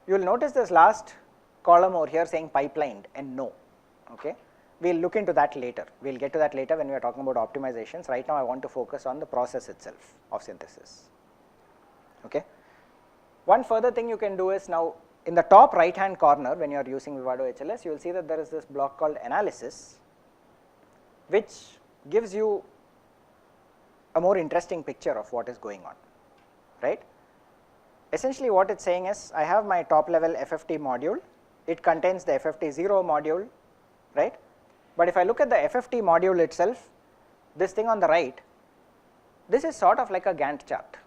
You will notice this last column over here saying pipelined and no. Okay. We will look into that later. We will get to that later when we are talking about optimizations. Right now I want to focus on the process itself of synthesis. Okay. One further thing you can do is, now in the top right hand corner when you are using Vivado HLS, you will see that there is this block called analysis, which gives you a more interesting picture of what is going on, right. Essentially what it is saying is, I have my top level FFT module, it contains the FFT0 module, right. But if I look at the FFT module itself, this thing on the right, this is sort of like a Gantt chart,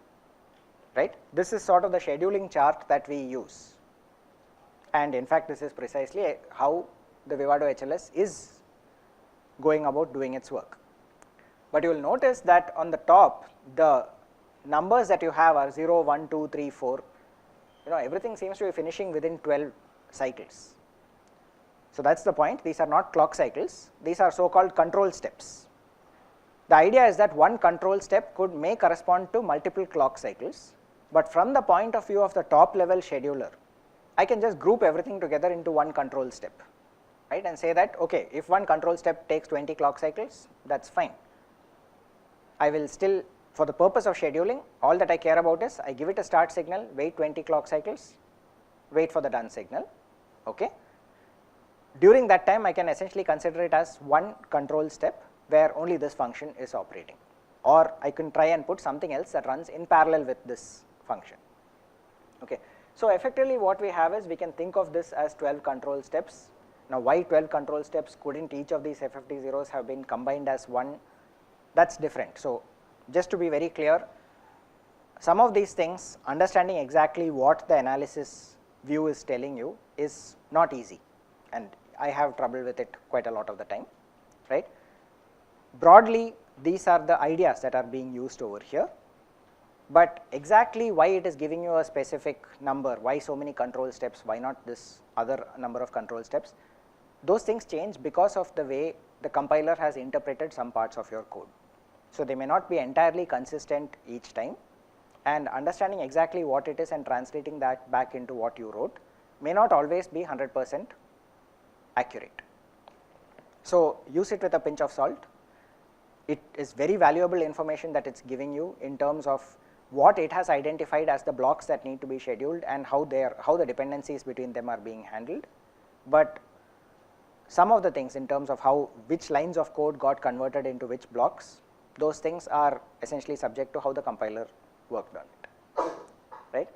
right. This is sort of the scheduling chart that we use, and in fact this is precisely how the Vivado HLS is going about doing its work. But you will notice that on the top, the numbers that you have are 0, 1, 2, 3, 4, everything seems to be finishing within 12 cycles. So that is the point. These are not clock cycles, these are so called control steps. The idea is that one control step may correspond to multiple clock cycles, but from the point of view of the top level scheduler, I can just group everything together into one control step, right, and say that, okay, if one control step takes 20 clock cycles, that is fine. I will still, for the purpose of scheduling, all that I care about is I give it a start signal, wait 20 clock cycles, wait for the done signal. Okay. During that time I can essentially consider it as one control step where only this function is operating, or I can try and put something else that runs in parallel with this function. Okay. So effectively what we have is, we can think of this as 12 control steps. Now why 12 control steps? Couldn't each of these FFT zeros have been combined as one? That is different. So just to be very clear, some of these things, understanding exactly what the analysis view is telling you is not easy, and I have trouble with it quite a lot of the time, right. Broadly these are the ideas that are being used over here, but exactly why it is giving you a specific number, why so many control steps, why not this other number of control steps, those things change because of the way the compiler has interpreted some parts of your code. So they may not be entirely consistent each time, and understanding exactly what it is and translating that back into what you wrote may not always be 100% accurate. So use it with a pinch of salt. It is very valuable information that it is giving you in terms of what it has identified as the blocks that need to be scheduled and how the dependencies between them are being handled. But some of the things in terms of which lines of code got converted into which blocks, those things are essentially subject to how the compiler worked on it, right.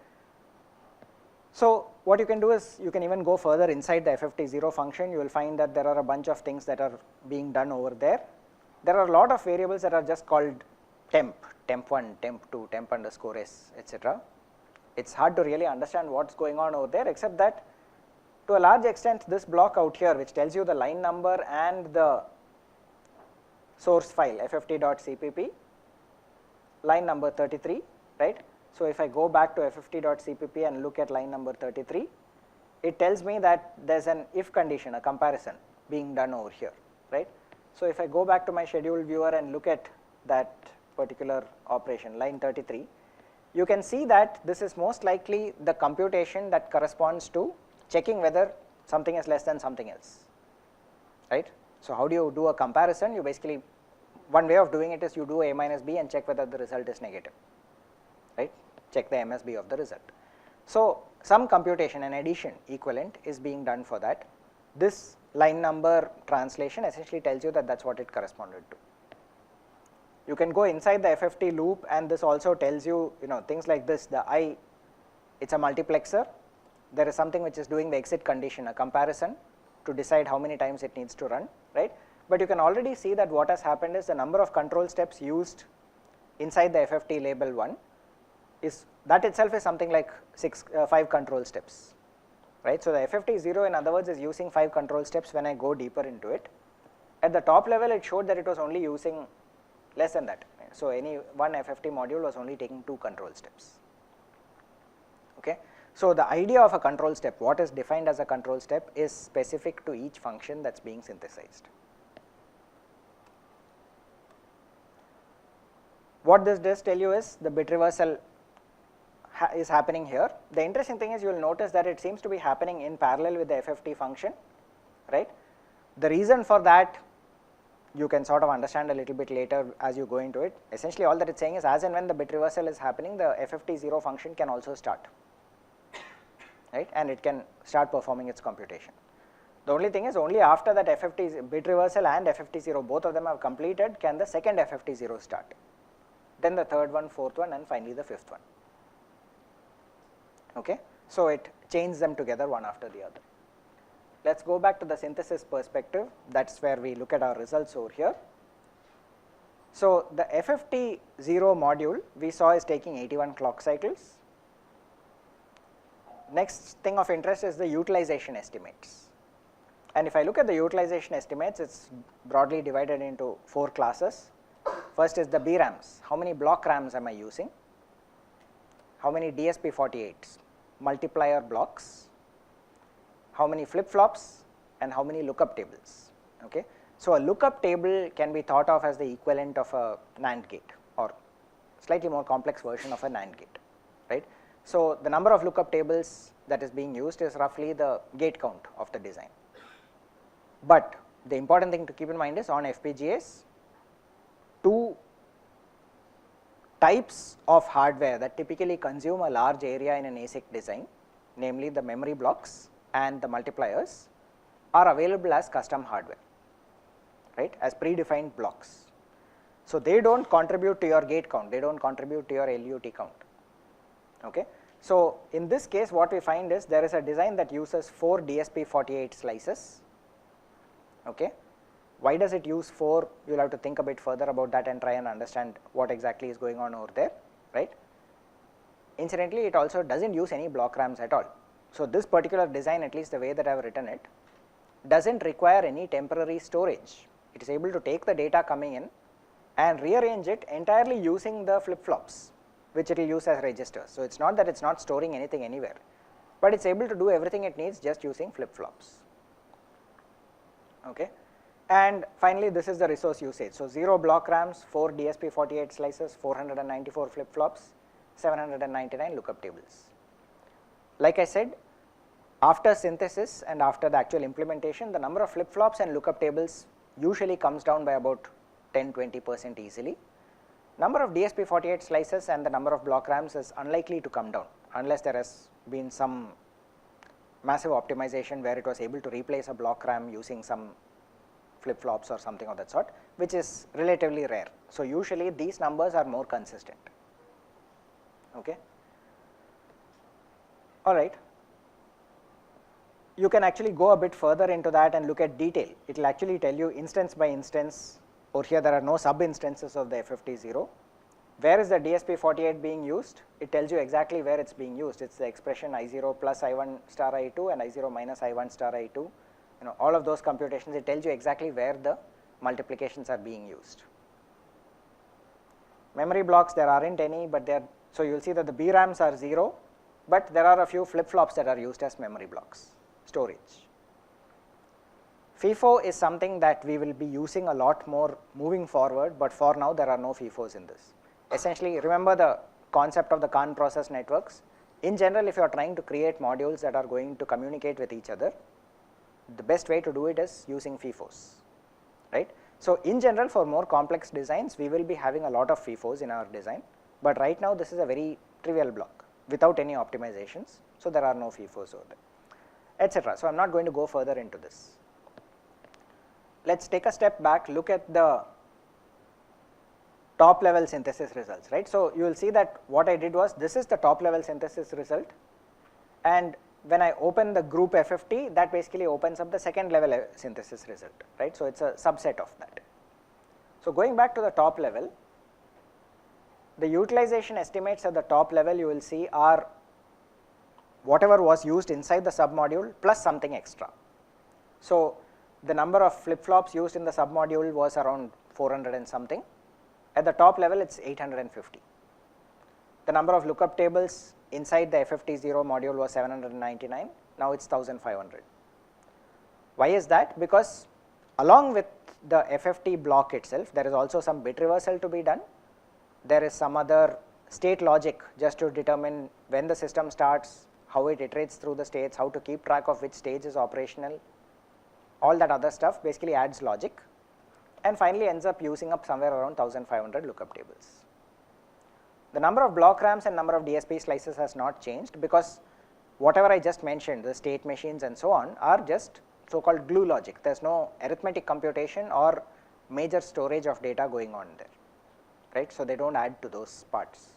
So what you can do is, you can even go further inside the FFT0 function. You will find that there are a bunch of things that are being done over there. There are a lot of variables that are just called temp, temp1, temp2, temp underscore s, etc. It is hard to really understand what is going on over there, except that to a large extent this block out here, which tells you the line number and the source file fft.cpp, line number 33, right. So if I go back to fft.cpp and look at line number 33, it tells me that there is an if condition, a comparison being done over here, right. So if I go back to my schedule viewer and look at that particular operation, line 33, you can see that this is most likely the computation that corresponds to checking whether something is less than something else, right. So how do you do a comparison? You basically, one way of doing it is you do a minus b and check whether the result is negative, right, check the MSB of the result. So some computation, an addition equivalent is being done for that. This line number translation essentially tells you that that is what it corresponded to. You can go inside the FFT loop, and this also tells you, things like this, the I, it is a multiplexer, there is something which is doing the exit condition, a comparison to decide how many times it needs to run, right. But you can already see that what has happened is the number of control steps used inside the FFT label 1 is, that itself is something like 5 control steps, right. So the FFT0 in other words is using 5 control steps when I go deeper into it. At the top level it showed that it was only using less than that. So any one FFT module was only taking 2 control steps. Okay. So the idea of a control step, what is defined as a control step, is specific to each function that is being synthesized. What this does tell you is the bit reversal is happening here. The interesting thing is you will notice that it seems to be happening in parallel with the FFT function, right. The reason for that you can sort of understand a little bit later as you go into it. Essentially all that it's saying is as and when the bit reversal is happening, the FFT0 function can also start, right, and it can start performing its computation. The only thing is only after that FFT bit reversal and FFT0 both of them have completed can the second FFT0 start, then the third one, fourth one, and finally the fifth one. Okay. So it chains them together one after the other. Let us go back to the synthesis perspective, that is where we look at our results over here. So the FFT0 module we saw is taking 81 clock cycles. Next thing of interest is the utilization estimates. And if I look at the utilization estimates, it is broadly divided into 4 classes. First is the BRAMs, how many block RAMs am I using, how many DSP48s, multiplier blocks, how many flip-flops, and how many lookup tables. Okay. So a lookup table can be thought of as the equivalent of a NAND gate or slightly more complex version of a NAND gate, right. So the number of lookup tables that is being used is roughly the gate count of the design. But the important thing to keep in mind is on FPGAs, 2 types of hardware that typically consume a large area in an ASIC design, namely the memory blocks and the multipliers, are available as custom hardware, right, as predefined blocks. So they do not contribute to your gate count, they do not contribute to your LUT count. Okay. So in this case what we find is there is a design that uses 4 DSP48 slices. Okay. Why does it use 4? You will have to think a bit further about that and try and understand what exactly is going on over there, right. Incidentally, it also does not use any block RAMs at all. So this particular design, at least the way that I have written it, does not require any temporary storage. It is able to take the data coming in and rearrange it entirely using the flip-flops, which it will use as registers. So it is not that it is not storing anything anywhere, but it is able to do everything it needs just using flip-flops. Okay. And finally this is the resource usage. So 0 block RAMs, 4 DSP48 slices, 494 flip-flops, 799 lookup tables. Like I said, after synthesis and after the actual implementation, the number of flip-flops and lookup tables usually comes down by about 10-20% easily. Number of DSP48 slices and the number of block RAMs is unlikely to come down unless there has been some massive optimization where it was able to replace a block RAM using some flip-flops or something of that sort, which is relatively rare. So usually these numbers are more consistent. Okay. All right. You can actually go a bit further into that and look at detail. It will actually tell you instance by instance. Over here there are no sub instances of the FFT0. Where is the DSP48 being used? It tells you exactly where it is being used. It is the expression I0 plus I1 star I2 and I0 minus I1 star I2. You know, all of those computations, it tells you exactly where the multiplications are being used. Memory blocks, there aren't any, but they are, so you will see that the BRAMs are 0, but there are a few flip-flops that are used as memory blocks, storage. FIFO is something that we will be using a lot more moving forward, but for now there are no FIFOs in this. Essentially, remember the concept of the Khan process networks. In general, if you are trying to create modules that are going to communicate with each other, the best way to do it is using FIFOs, right. So in general, for more complex designs, we will be having a lot of FIFOs in our design, but right now this is a very trivial block without any optimizations, so there are no FIFOs over there, etc. So I am not going to go further into this. Let us take a step back, look at the top level synthesis results, right. So you will see that what I did was, this is the top level synthesis result, and when I open the group FFT, that basically opens up the second level synthesis result, right. So it is a subset of that. So going back to the top level, the utilization estimates at the top level you will see are whatever was used inside the submodule plus something extra. So the number of flip-flops used in the submodule was around 400 and something. At the top level it is 850. The number of lookup tables inside the FFT0 module was 799, now it is 1500. Why is that? Because along with the FFT block itself, there is also some bit reversal to be done, there is some other state logic just to determine when the system starts, how it iterates through the states, how to keep track of which stage is operational, all that other stuff basically adds logic, and finally ends up using up somewhere around 1500 lookup tables. The number of block RAMs and number of DSP slices has not changed, because whatever I just mentioned, the state machines and so on, are just so called glue logic. There is no arithmetic computation or major storage of data going on there, right. So, they do not add to those parts.